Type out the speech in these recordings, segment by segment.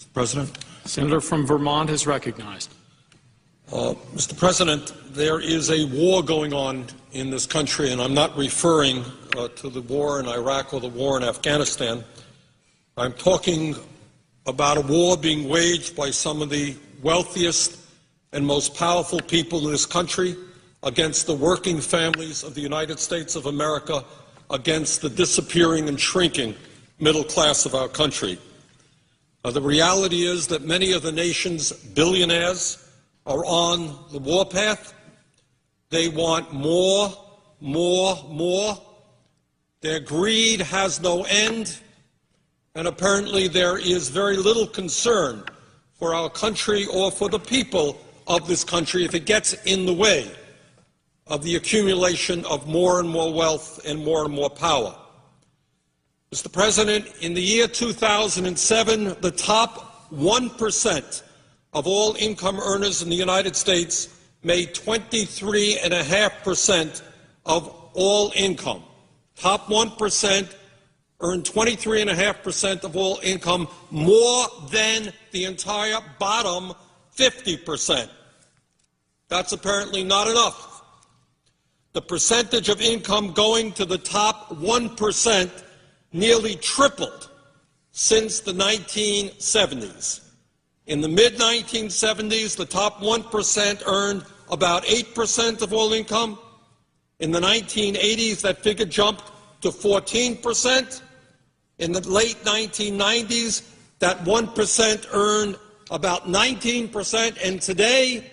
Mr. President. Senator from Vermont is recognized. Mr. President, there is a war going on in this country, and I'm not referring to the war in Iraq or the war in Afghanistan. I'm talking about a war being waged by some of the wealthiest and most powerful people in this country against the working families of the United States of America, against the disappearing and shrinking middle class of our country. The reality is that many of the nation's billionaires are on the warpath. They want more, more, more. Their greed has no end, and apparently there is very little concern for our country or for the people of this country if it gets in the way of the accumulation of more and more wealth and more power. Mr. President, in the year 2007, the top 1% of all income earners in the United States made 23.5% of all income. Top 1% earned 23.5% of all income, more than the entire bottom 50%. That's apparently not enough. The percentage of income going to the top 1% nearly tripled since the 1970s. In the mid-1970s, the top 1% earned about 8% of all income. In the 1980s, that figure jumped to 14%. In the late 1990s, that 1% earned about 19%. And today,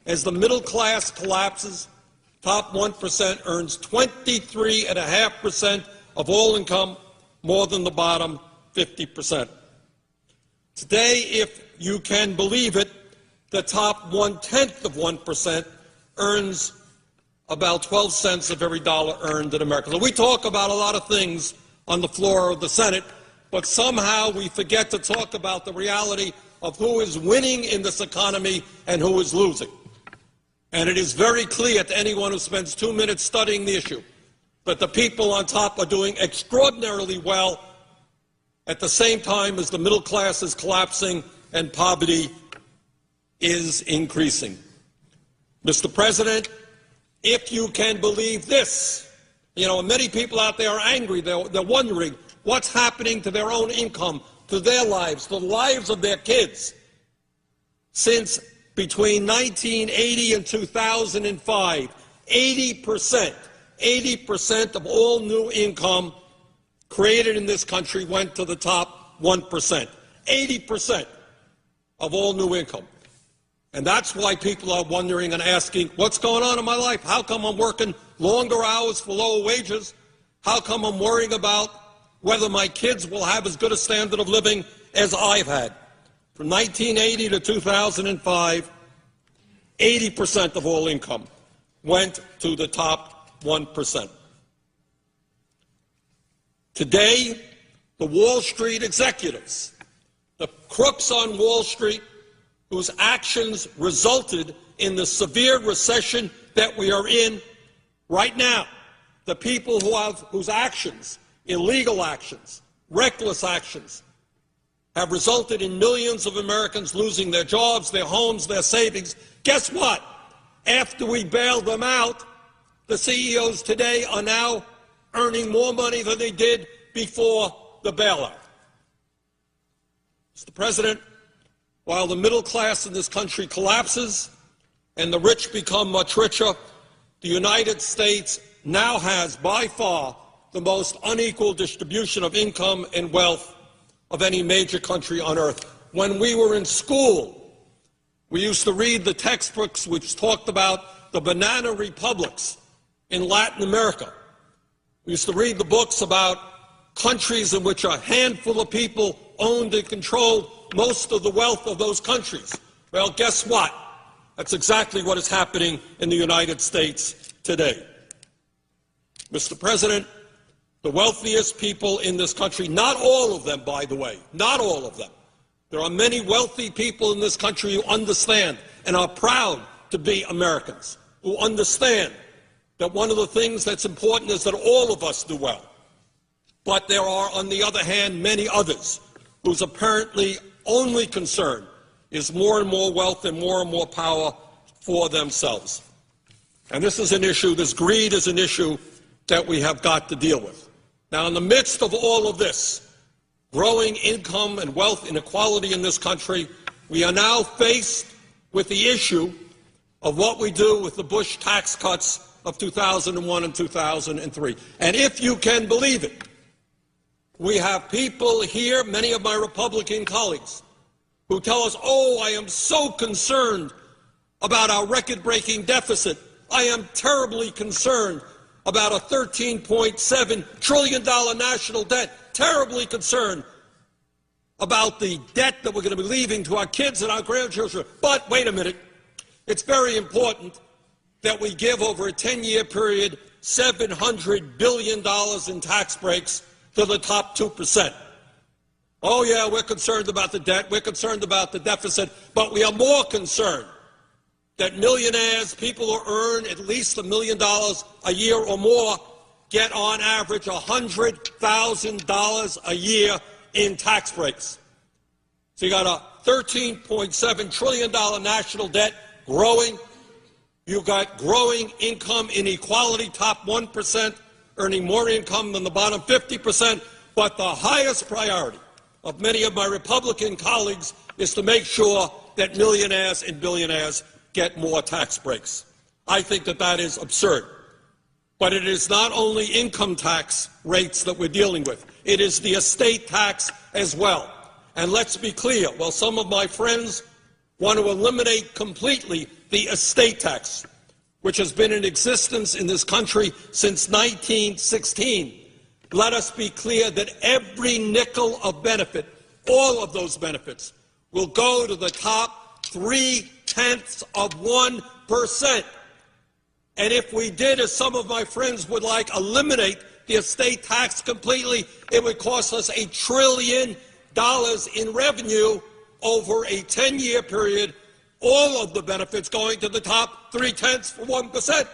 as the middle class collapses, top 1% earns 23.5% of all income, more than the bottom 50%. Today, if you can believe it, the top 1/10 of 1% earns about 12 cents of every dollar earned in America. So we talk about a lot of things on the floor of the Senate, but somehow we forget to talk about the reality of who is winning in this economy and who is losing. And it is very clear to anyone who spends 2 minutes studying the issue that the people on top are doing extraordinarily well at the same time as the middle class is collapsing and poverty is increasing. Mr. President, if you can believe this, many people out there are angry. They're wondering what's happening to their own income, to their lives, to the lives of their kids. Since between 1980 and 2005, 80% of all new income created in this country went to the top 1%. 80% of all new income. And that's why people are wondering and asking, what's going on in my life? How come I'm working longer hours for lower wages? How come I'm worrying about whether my kids will have as good a standard of living as I've had? From 1980 to 2005, 80% of all income went to the top 1%. Today, the Wall Street executives, the crooks on Wall Street, whose actions resulted in the severe recession that we are in right now, the people whose actions, illegal actions, reckless actions, have resulted in millions of Americans losing their jobs, their homes, their savings. Guess what? After we bail them out, the CEOs today are now earning more money than they did before the bailout. Mr. President, while the middle class in this country collapses and the rich become much richer, the United States now has by far the most unequal distribution of income and wealth of any major country on earth. When we were in school, we used to read the textbooks which talked about the banana republics in Latin America. We used to read the books about countries in which a handful of people owned and controlled most of the wealth of those countries. Well, guess what? That's exactly what is happening in the United States today. Mr. President, the wealthiest people in this country, not all of them, by the way, not all of them. There are many wealthy people in this country who understand and are proud to be Americans, who understand that one of the things that's important is that all of us do well. But there are, on the other hand, many others whose apparently only concern is more and more wealth and more power for themselves. And this is an issue, this greed is an issue that we have got to deal with. Now, in the midst of all of this, growing income and wealth inequality in this country, we are now faced with the issue of what we do with the Bush tax cuts of 2001 and 2003. And if you can believe it, we have people here, many of my Republican colleagues, who tell us, oh, I am so concerned about our record-breaking deficit. I am terribly concerned about a $13.7 trillion national debt, terribly concerned about the debt that we're going to be leaving to our kids and our grandchildren. But wait a minute, it's very important that we give over a 10-year period $700 billion in tax breaks to the top 2%. Oh, yeah, we're concerned about the debt, we're concerned about the deficit, but we are more concerned that millionaires, people who earn at least $1 million a year or more, get on average $100,000 a year in tax breaks. So you got a $13.7 trillion national debt growing. You've got growing income inequality, top 1% earning more income than the bottom 50%. But the highest priority of many of my Republican colleagues is to make sure that millionaires and billionaires get more tax breaks. I think that that is absurd. But it is not only income tax rates that we're dealing with. It is the estate tax as well. And let's be clear, while some of my friends want to eliminate completely the estate tax, which has been in existence in this country since 1916, let us be clear that every nickel of benefit, all of those benefits, will go to the top 0.3%. And if we did, as some of my friends would like, eliminate the estate tax completely, it would cost us $1 trillion in revenue over a 10-year period, all of the benefits going to the top 0.3%.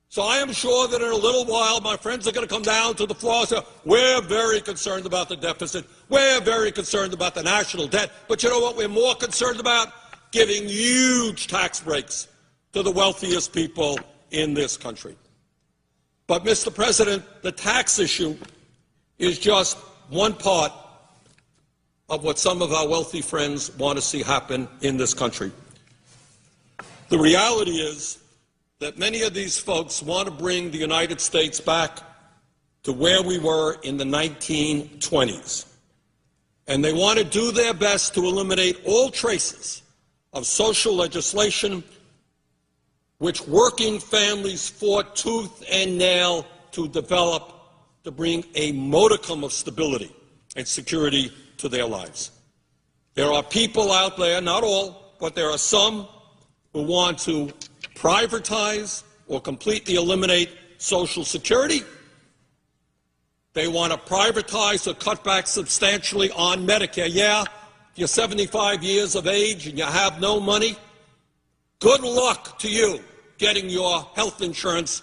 So I am sure that in a little while my friends are going to come down to the floor and say, we're very concerned about the deficit, we're very concerned about the national debt, but you know what we're more concerned about? Giving huge tax breaks to the wealthiest people in this country. But, Mr. President, the tax issue is just one part of what some of our wealthy friends want to see happen in this country. The reality is that many of these folks want to bring the United States back to where we were in the 1920s. And they want to do their best to eliminate all traces of social legislation which working families fought tooth and nail to develop to bring a modicum of stability and security to their lives. There are people out there, not all, but there are some who want to privatize or completely eliminate Social Security. They want to privatize or cut back substantially on Medicare. Yeah, if you're 75 years of age and you have no money, good luck to you getting your health insurance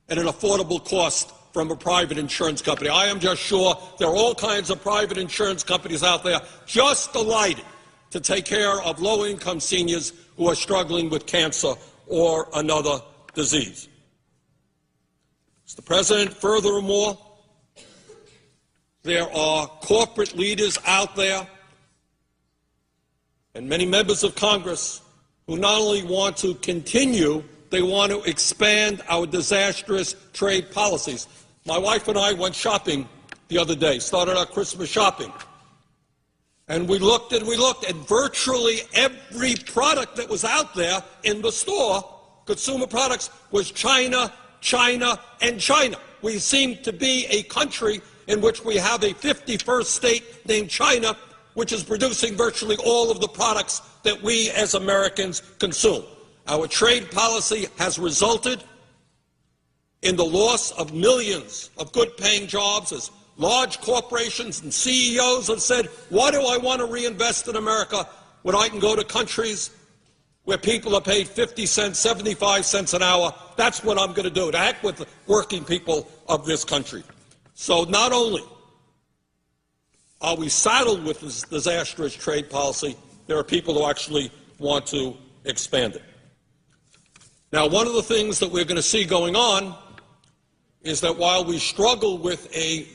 at an affordable cost from a private insurance company. I am just sure there are all kinds of private insurance companies out there just delighted to take care of low-income seniors who are struggling with cancer or another disease. Mr. President, furthermore, there are corporate leaders out there and many members of Congress who not only want to continue, they want to expand our disastrous trade policies. My wife and I went shopping the other day, started our Christmas shopping. And we looked and virtually every product that was out there in the store, consumer products, was China, China, and China. We seem to be a country in which we have a 51st state named China, which is producing virtually all of the products that we as Americans consume. Our trade policy has resulted in the loss of millions of good-paying jobs as large corporations and CEOs have said, why do I want to reinvest in America when I can go to countries where people are paid 50 cents, 75 cents an hour? That's what I'm going to do, to heck with the working people of this country. So not only are we saddled with this disastrous trade policy? There are people who actually want to expand it. Now, one of the things that we're going to see going on is that while we struggle with a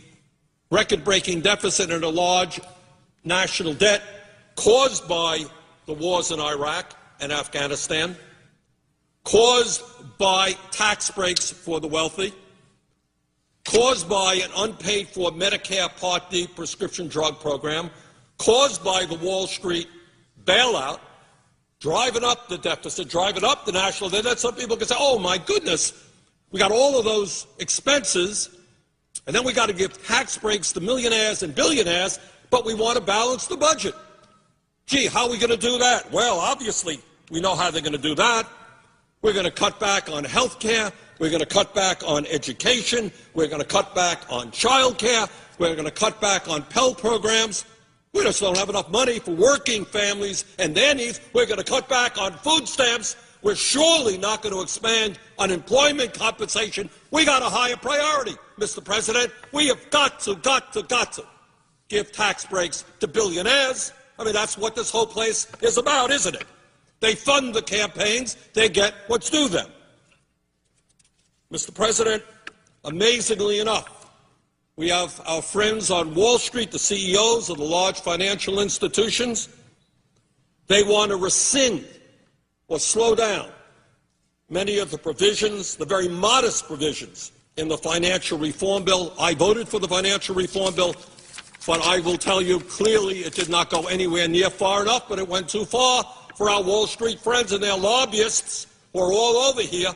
record-breaking deficit and a large national debt caused by the wars in Iraq and Afghanistan, caused by tax breaks for the wealthy, caused by an unpaid-for Medicare Part D prescription drug program, caused by the Wall Street bailout, driving up the deficit, driving up the national debt. That some people can say, oh, my goodness, we got all of those expenses, and then we got to give tax breaks to millionaires and billionaires, but we want to balance the budget. Gee, how are we going to do that? Well, obviously, we know how they're going to do that. We're going to cut back on health care. We're going to cut back on education. We're going to cut back on child care. We're going to cut back on Pell programs. We just don't have enough money for working families and their needs. We're going to cut back on food stamps. We're surely not going to expand unemployment compensation. We got a higher priority, Mr. President. We have got to give tax breaks to billionaires. I mean, that's what this whole place is about, isn't it? They fund the campaigns. They get what's due them. Mr. President, amazingly enough, we have our friends on Wall Street, the CEOs of the large financial institutions. They want to rescind or slow down many of the provisions, the very modest provisions in the financial reform bill. I voted for the financial reform bill, but I will tell you clearly it did not go anywhere near far enough, but it went too far for our Wall Street friends and their lobbyists who are all over here.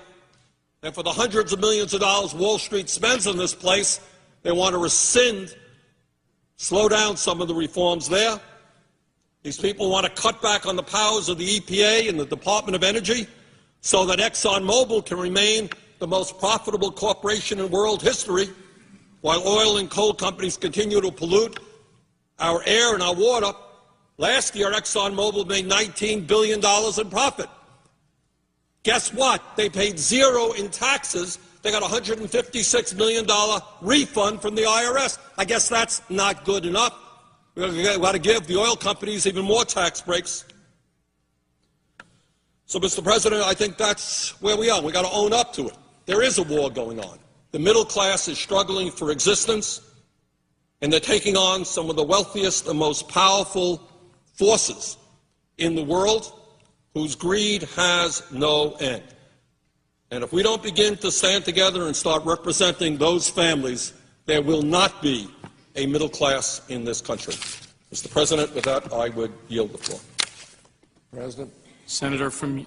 And for the hundreds of millions of dollars Wall Street spends on this place, they want to rescind, slow down some of the reforms there. These people want to cut back on the powers of the EPA and the Department of Energy so that ExxonMobil can remain the most profitable corporation in world history, while oil and coal companies continue to pollute our air and our water. Last year, ExxonMobil made $19 billion in profit. Guess what? They paid zero in taxes. They got a $156 million refund from the IRS. I guess that's not good enough. We've got to give the oil companies even more tax breaks. So, Mr. President, I think that's where we are. We've got to own up to it. There is a war going on. The middle class is struggling for existence, and they're taking on some of the wealthiest and most powerful forces in the world whose greed has no end. And if we don't begin to stand together and start representing those families, there will not be a middle class in this country. Mr. President, with that, I would yield the floor. Senator from